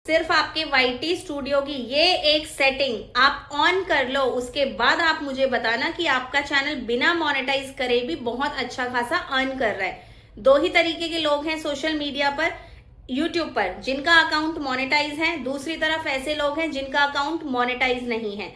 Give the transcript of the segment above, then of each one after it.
सिर्फ आपके YT studio की ये एक सेटिंग आप ऑन कर लो, उसके बाद आप मुझे बताना कि आपका चैनल बिना मोनेटाइज करे भी बहुत अच्छा खासा अर्न कर रहा है। दो ही तरीके के लोग हैं सोशल मीडिया पर, यूट्यूब पर, जिनका अकाउंट मोनेटाइज है, दूसरी तरफ ऐसे लोग हैं जिनका अकाउंट मोनेटाइज नहीं है।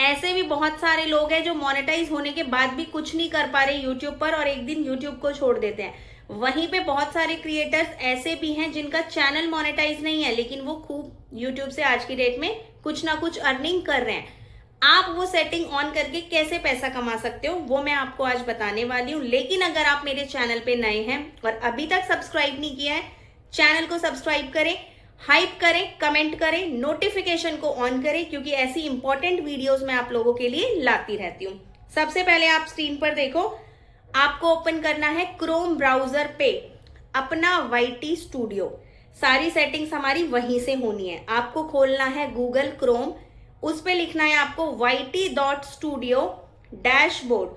ऐसे भी बहुत सारे लोग हैं जो मोनेटाइज होने के बाद भी कुछ नहीं कर पा रहे यूट्यूब पर और एक दिन यूट्यूब को छोड़ देते हैं। वहीं पे बहुत सारे क्रिएटर्स ऐसे भी हैं जिनका चैनल मोनेटाइज नहीं है, लेकिन वो खूब यूट्यूब से आज की डेट में कुछ ना कुछ अर्निंग कर रहे हैं। आप वो सेटिंग ऑन करके कैसे पैसा कमा सकते हो वो मैं आपको आज बताने वाली हूँ। लेकिन अगर आप मेरे चैनल पे नए हैं और अभी तक सब्सक्राइब नहीं किया है, चैनल को सब्सक्राइब करें, हाइप करें, कमेंट करें, नोटिफिकेशन को ऑन करें, क्योंकि ऐसी इंपॉर्टेंट वीडियोस मैं आप लोगों के लिए लाती रहती हूँ। सबसे पहले आप स्क्रीन पर देखो, आपको ओपन करना है क्रोम ब्राउजर पे अपना वाईटी स्टूडियो। सारी सेटिंग्स हमारी वहीं से होनी है। आपको खोलना है गूगल क्रोम, उस पे लिखना है आपको yt.studio डैशबोर्ड।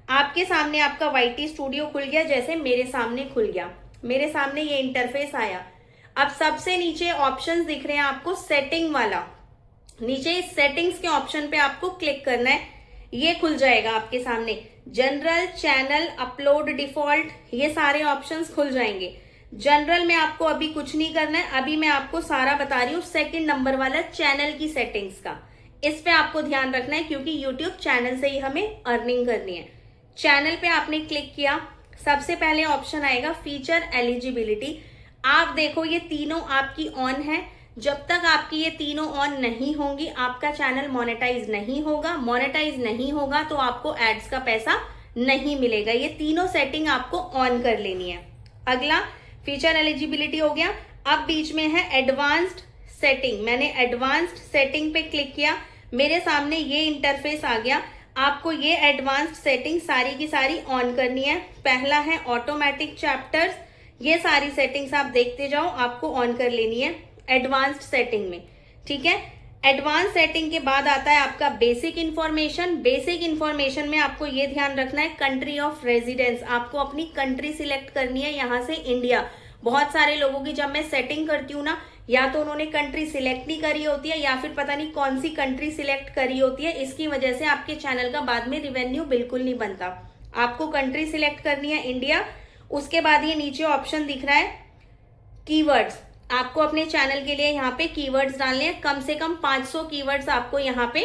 आपके सामने आपका वाईटी स्टूडियो खुल गया, जैसे मेरे सामने खुल गया। मेरे सामने ये इंटरफेस आया। अब सबसे नीचे ऑप्शंस दिख रहे हैं आपको सेटिंग वाला, नीचे इस सेटिंग्स के ऑप्शन पे आपको क्लिक करना है। ये खुल जाएगा आपके सामने, जनरल, चैनल, अपलोड, डिफॉल्ट, ये सारे ऑप्शंस खुल जाएंगे। जनरल में आपको अभी कुछ नहीं करना है, अभी मैं आपको सारा बता रही हूँ। सेकंड नंबर वाला चैनल की सेटिंग्स का, इस पे आपको ध्यान रखना है, क्योंकि यूट्यूब चैनल से ही हमें अर्निंग करनी है। चैनल पे आपने क्लिक किया, सबसे पहले ऑप्शन आएगा फीचर एलिजिबिलिटी। आप देखो ये तीनों आपकी ऑन है। जब तक आपकी ये तीनों ऑन नहीं होंगी आपका चैनल मोनेटाइज नहीं होगा। मोनेटाइज नहीं होगा तो आपको एड्स का पैसा नहीं मिलेगा। ये तीनों सेटिंग आपको ऑन कर लेनी है। अगला फीचर एलिजिबिलिटी हो गया। अब बीच में है एडवांस्ड सेटिंग। मैंने एडवांस्ड सेटिंग पे क्लिक किया, मेरे सामने ये इंटरफेस आ गया। आपको ये एडवांस्ड सेटिंग सारी की सारी ऑन करनी है। पहला है ऑटोमेटिक चैप्टर्स, ये सारी सेटिंग्स आप देखते जाओ, आपको ऑन कर लेनी है एडवांस्ड सेटिंग में, ठीक है। एडवांस सेटिंग के बाद आता है आपका बेसिक इंफॉर्मेशन। बेसिक इंफॉर्मेशन में आपको ये ध्यान रखना है कंट्री ऑफ रेजिडेंस। आपको अपनी कंट्री सिलेक्ट करनी है, यहाँ से इंडिया। बहुत सारे लोगों की जब मैं सेटिंग करती हूँ ना, या तो उन्होंने कंट्री सिलेक्ट नहीं करी होती है या फिर पता नहीं कौन सी कंट्री सिलेक्ट करी होती है, इसकी वजह से आपके चैनल का बाद में रिवेन्यू बिल्कुल नहीं बनता। आपको कंट्री सिलेक्ट करनी है इंडिया। उसके बाद ये नीचे ऑप्शन दिख रहा है कीवर्ड्स। आपको अपने चैनल के लिए यहाँ पे कीवर्ड्स डालने हैं। कम से कम 500 कीवर्ड्स आपको यहाँ पे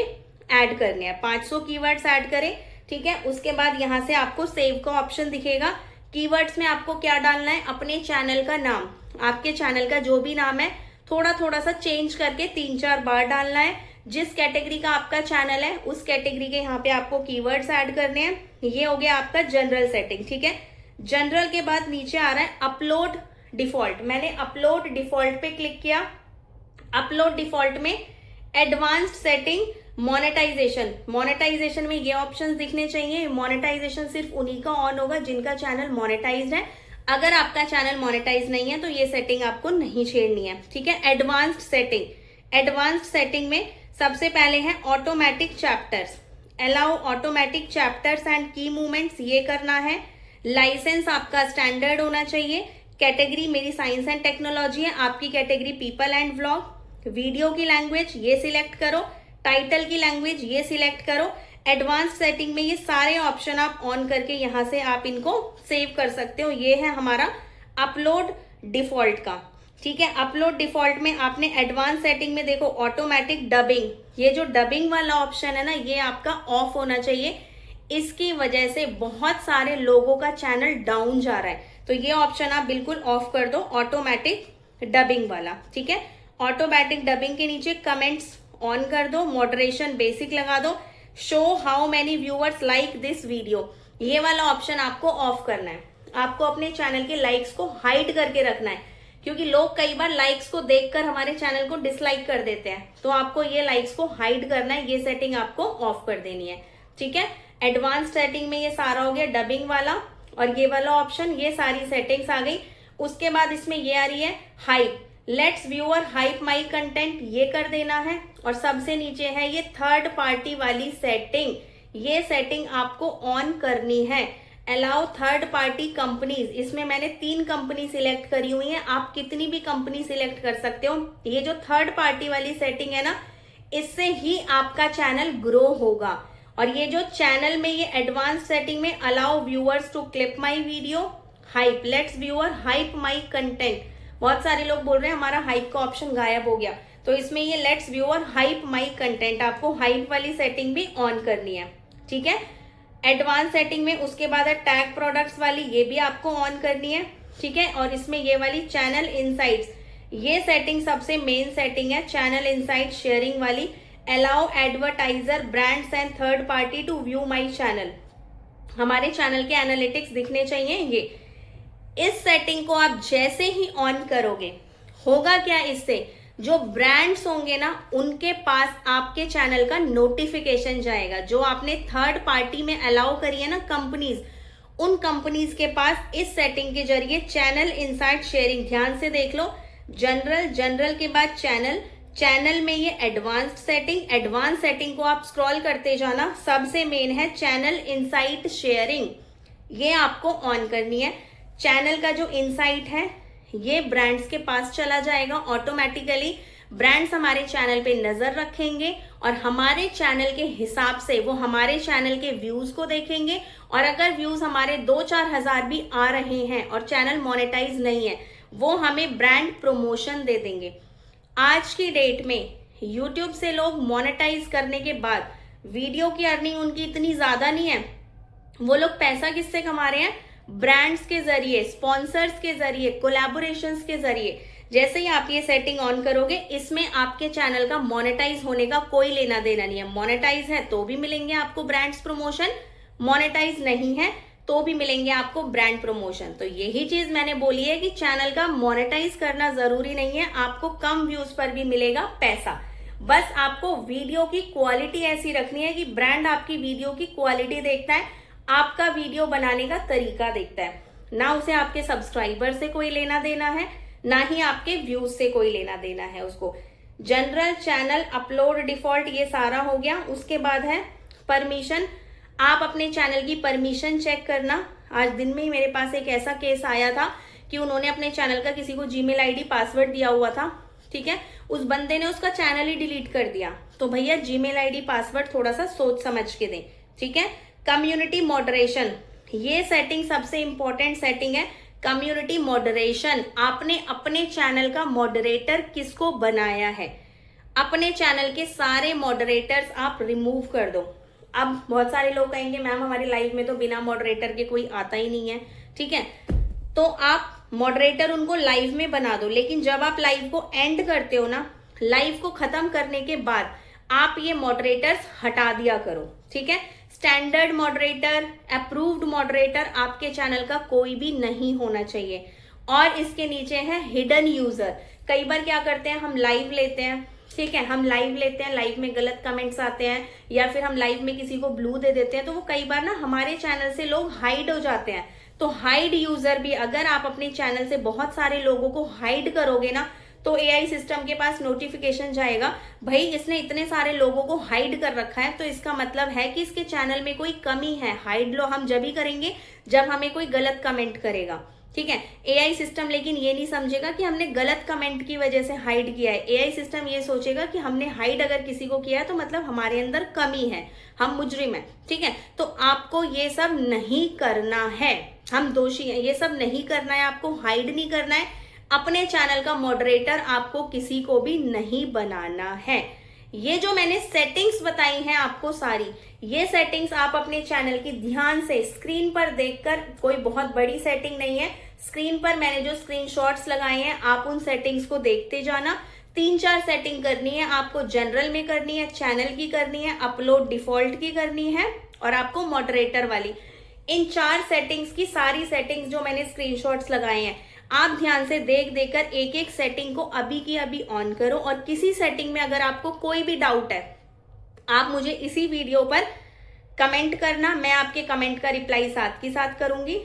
ऐड करने हैं। 500 कीवर्ड्स ऐड करें, ठीक है। उसके बाद यहाँ से आपको सेव का ऑप्शन दिखेगा। कीवर्ड्स में आपको क्या डालना है, अपने चैनल का नाम, आपके चैनल का जो भी नाम है थोड़ा थोड़ा सा चेंज करके 3-4 बार डालना है। जिस कैटेगरी का आपका चैनल है उस कैटेगरी के यहाँ पे आपको कीवर्ड्स ऐड करने हैं। ये हो गया आपका जनरल सेटिंग, ठीक है। जनरल के बाद नीचे आ रहा है अपलोड डिफॉल्ट। मैंने अपलोड डिफॉल्ट पे क्लिक किया। अपलोड डिफॉल्ट में एडवांस्ड सेटिंग मोनेटाइजेशन। मोनेटाइजेशन में ये ऑप्शंस दिखने चाहिए। मोनेटाइजेशन सिर्फ उन्हीं का ऑन होगा जिनका चैनल मोनेटाइज्ड है। अगर आपका चैनल मोनेटाइज नहीं है तो ये सेटिंग आपको नहीं छेड़नी है, ठीक है। एडवांस्ड सेटिंग, एडवांस्ड सेटिंग में सबसे पहले है automatic chapters. Allow automatic chapters and की मूवमेंट्स, ये करना है। लाइसेंस आपका स्टैंडर्ड होना चाहिए। कैटेगरी मेरी साइंस एंड टेक्नोलॉजी है, आपकी category people and vlog. Video की लैंग्वेज ये सिलेक्ट करो, टाइटल की लैंग्वेज ये सिलेक्ट करो। एडवांस सेटिंग में ये सारे ऑप्शन आप ऑन करके यहाँ से आप इनको सेव कर सकते हो। ये है हमारा अपलोड डिफॉल्ट का, ठीक है। अपलोड डिफॉल्ट में आपने एडवांस सेटिंग में देखो ऑटोमेटिक डबिंग, ये जो डबिंग वाला ऑप्शन है ना, ये आपका ऑफ होना चाहिए। इसकी वजह से बहुत सारे लोगों का चैनल डाउन जा रहा है, तो ये ऑप्शन आप बिल्कुल ऑफ कर दो, ऑटोमेटिक डबिंग वाला, ठीक है। ऑटोमेटिक डबिंग के नीचे कमेंट्स ऑन कर दो, मॉडरेशन बेसिक लगा दो, show how many viewers like this video, ये वाला ऑप्शन आपको ऑफ करना है। आपको अपने चैनल के लाइक्स को हाइड करके रखना है, क्योंकि लोग कई बार लाइक्स को देखकर हमारे चैनल को डिसलाइक कर देते हैं, तो आपको ये लाइक्स को हाइड करना है। ये सेटिंग आपको ऑफ कर देनी है, ठीक है। एडवांस सेटिंग में ये सारा हो गया डबिंग वाला और ये वाला ऑप्शन, ये सारी सेटिंग्स आ गई। उसके बाद इसमें ये आ रही है hype, lets viewer hype my content, ये कर देना है। और सबसे नीचे है ये थर्ड पार्टी वाली सेटिंग, ये सेटिंग आपको ऑन करनी है। अलाउ थर्ड पार्टी कंपनीज, इसमें मैंने 3 कंपनी सिलेक्ट करी हुई है, आप कितनी भी कंपनी सिलेक्ट कर सकते हो। ये जो थर्ड पार्टी वाली सेटिंग है ना, इससे ही आपका चैनल ग्रो होगा। और ये जो चैनल में ये एडवांस सेटिंग में allow viewers to clip my video, hype, lets viewer hype my content. बहुत सारे लोग बोल रहे हैं हमारा हाइप का ऑप्शन गायब हो गया, तो इसमें ये let's viewer hype my content, आपको हाइप वाली सेटिंग भी ऑन करनी है, ठीक है, एडवांस सेटिंग में। उसके बाद है टैग प्रोडक्ट्स वाली, ये भी आपको ऑन करनी है, ठीक है। और इसमें ये वाली चैनल इनसाइट्स, ये सेटिंग सबसे मेन सेटिंग है, चैनल इनसाइट शेयरिंग वाली। Allow advertiser, brands and third party to view my channel, हमारे चैनल के एनालिटिक्स दिखने चाहिए। ये इस सेटिंग को आप जैसे ही ऑन करोगे, होगा क्या, इससे जो ब्रांड्स होंगे ना उनके पास आपके चैनल का नोटिफिकेशन जाएगा। जो आपने थर्ड पार्टी में अलाउ करी है ना कंपनीज, उन कंपनीज के पास इस सेटिंग के जरिए चैनल इनसाइट शेयरिंग, ध्यान से देख लो, जनरल, जनरल के बाद चैनल, चैनल में ये एडवांस्ड सेटिंग, एडवांस सेटिंग को आप स्क्रॉल करते जाना, सबसे मेन है चैनल इनसाइट शेयरिंग, ये आपको ऑन करनी है। चैनल का जो इनसाइट है ये ब्रांड्स के पास चला जाएगा ऑटोमेटिकली, ब्रांड्स हमारे चैनल पे नजर रखेंगे और हमारे चैनल के हिसाब से वो हमारे चैनल के व्यूज को देखेंगे। और अगर व्यूज हमारे 2-4 हजार भी आ रहे हैं और चैनल मोनेटाइज नहीं है, वो हमें ब्रांड प्रमोशन दे देंगे। आज की डेट में यूट्यूब से लोग मोनेटाइज करने के बाद वीडियो की अर्निंग उनकी इतनी ज्यादा नहीं है, वो लोग पैसा किससे कमा रहे हैं, ब्रांड्स के जरिए, स्पॉन्सर्स के जरिए, कोलैबोरेशंस के जरिए। जैसे ही आप ये सेटिंग ऑन करोगे, इसमें आपके चैनल का मोनेटाइज होने का कोई लेना देना नहीं है। मोनेटाइज है तो भी मिलेंगे आपको ब्रांड्स प्रमोशन, मोनेटाइज नहीं है तो भी मिलेंगे आपको ब्रांड प्रमोशन। तो यही चीज मैंने बोली है कि चैनल का मोनेटाइज करना जरूरी नहीं है, आपको कम व्यूज पर भी मिलेगा पैसा। बस आपको वीडियो की क्वालिटी ऐसी रखनी है कि ब्रांड आपकी वीडियो की क्वालिटी देखता है, आपका वीडियो बनाने का तरीका देखता है, ना उसे आपके सब्सक्राइबर से कोई लेना देना है, ना ही आपके व्यूज से कोई लेना देना है उसको। जनरल, चैनल, अपलोड, डिफॉल्ट, ये सारा हो गया। उसके बाद है परमिशन, आप अपने चैनल की परमिशन चेक करना। आज दिन में ही मेरे पास एक ऐसा केस आया था कि उन्होंने अपने चैनल का किसी को जीमेल आईडी पासवर्ड दिया हुआ था, ठीक है, उस बंदे ने उसका चैनल ही डिलीट कर दिया। तो भैया जीमेल आईडी पासवर्ड थोड़ा सा सोच समझ के दें, ठीक है। कम्युनिटी मॉडरेशन, ये सेटिंग सबसे इंपॉर्टेंट सेटिंग है, कम्युनिटी मॉडरेशन। आपने अपने चैनल का मॉडरेटर किसको बनाया है, अपने चैनल के सारे मॉडरेटर्स आप रिमूव कर दो। अब बहुत सारे लोग कहेंगे मैम हमारी लाइव में तो बिना मॉडरेटर के कोई आता ही नहीं है, ठीक है, तो आप मॉडरेटर उनको लाइव में बना दो। लेकिन जब आप लाइव को एंड करते हो ना, लाइव को खत्म करने के बाद आप ये मॉडरेटर्स हटा दिया करो, ठीक है। स्टैंडर्ड मॉडरेटर, अप्रूव्ड मॉडरेटर आपके चैनल का कोई भी नहीं होना चाहिए। और इसके नीचे है हिडन यूजर। कई बार क्या करते हैं, हम लाइव लेते हैं, ठीक है, हम लाइव लेते हैं, लाइव में गलत कमेंट्स आते हैं या फिर हम लाइव में किसी को ब्लू दे देते हैं, तो वो कई बार ना हमारे चैनल से लोग हाइड हो जाते हैं। तो हाइड यूजर भी, अगर आप अपने चैनल से बहुत सारे लोगों को हाइड करोगे ना, तो एआई सिस्टम के पास नोटिफिकेशन जाएगा, भाई इसने इतने सारे लोगों को हाइड कर रखा है, तो इसका मतलब है कि इसके चैनल में कोई कमी है। हाइड लो हम जब ही करेंगे जब हमें कोई गलत कमेंट करेगा, ठीक है। एआई सिस्टम लेकिन ये नहीं समझेगा कि हमने गलत कमेंट की वजह से हाइड किया है। एआई सिस्टम ये सोचेगा कि हमने हाइड अगर किसी को किया है तो मतलब हमारे अंदर कमी है, हम मुजरिम है, ठीक है। तो आपको ये सब नहीं करना है, हम दोषी हैं, ये सब नहीं करना है, आपको हाइड नहीं करना है। अपने चैनल का मॉडरेटर आपको किसी को भी नहीं बनाना है। ये जो मैंने सेटिंग्स बताई हैं आपको सारी, ये सेटिंग्स आप अपने चैनल की ध्यान से स्क्रीन पर देखकर, कोई बहुत बड़ी सेटिंग नहीं है, स्क्रीन पर मैंने जो स्क्रीनशॉट्स लगाए हैं आप उन सेटिंग्स को देखते जाना। 3-4 सेटिंग करनी है आपको, जनरल में करनी है, चैनल की करनी है, अपलोड डिफॉल्ट की करनी है और आपको मॉडरेटर वाली। इन 4 सेटिंग्स की सारी सेटिंग्स जो मैंने स्क्रीनशॉट्स लगाए हैं, आप ध्यान से देख देकर एक एक सेटिंग को अभी की अभी ऑन करो। और किसी सेटिंग में अगर आपको कोई भी डाउट है, आप मुझे इसी वीडियो पर कमेंट करना, मैं आपके कमेंट का रिप्लाई साथ के साथ करूंगी।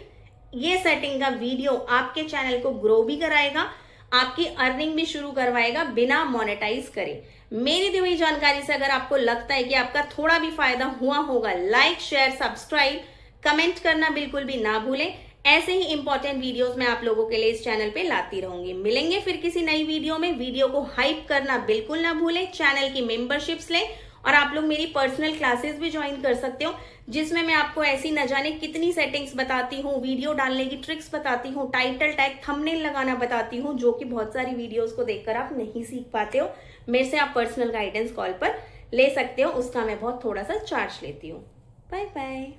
ये सेटिंग का वीडियो आपके चैनल को ग्रो भी कराएगा, आपकी अर्निंग भी शुरू करवाएगा बिना मोनेटाइज करे। मेरी दी हुई जानकारी से अगर आपको लगता है कि आपका थोड़ा भी फायदा हुआ होगा, लाइक, शेयर, सब्सक्राइब कमेंट करना बिल्कुल भी ना भूलें। ऐसे ही इंपॉर्टेंट वीडियोस मैं आप लोगों के लिए इस चैनल पे लाती रहूंगी। मिलेंगे फिर किसी नई वीडियो में। वीडियो को हाइप करना बिल्कुल ना भूलें, चैनल की मेंबरशिप्स लें और आप लोग मेरी पर्सनल क्लासेस भी ज्वाइन कर सकते हो, जिसमें मैं आपको ऐसी न जाने कितनी सेटिंग्स बताती हूँ, वीडियो डालने की ट्रिक्स बताती हूँ, टाइटल टैग थंबनेल लगाना बताती हूँ, जो कि बहुत सारी वीडियोस को देखकर आप नहीं सीख पाते हो। मेरे से आप पर्सनल गाइडेंस कॉल पर ले सकते हो, उसका मैं बहुत थोड़ा सा चार्ज लेती हूँ। Bye bye.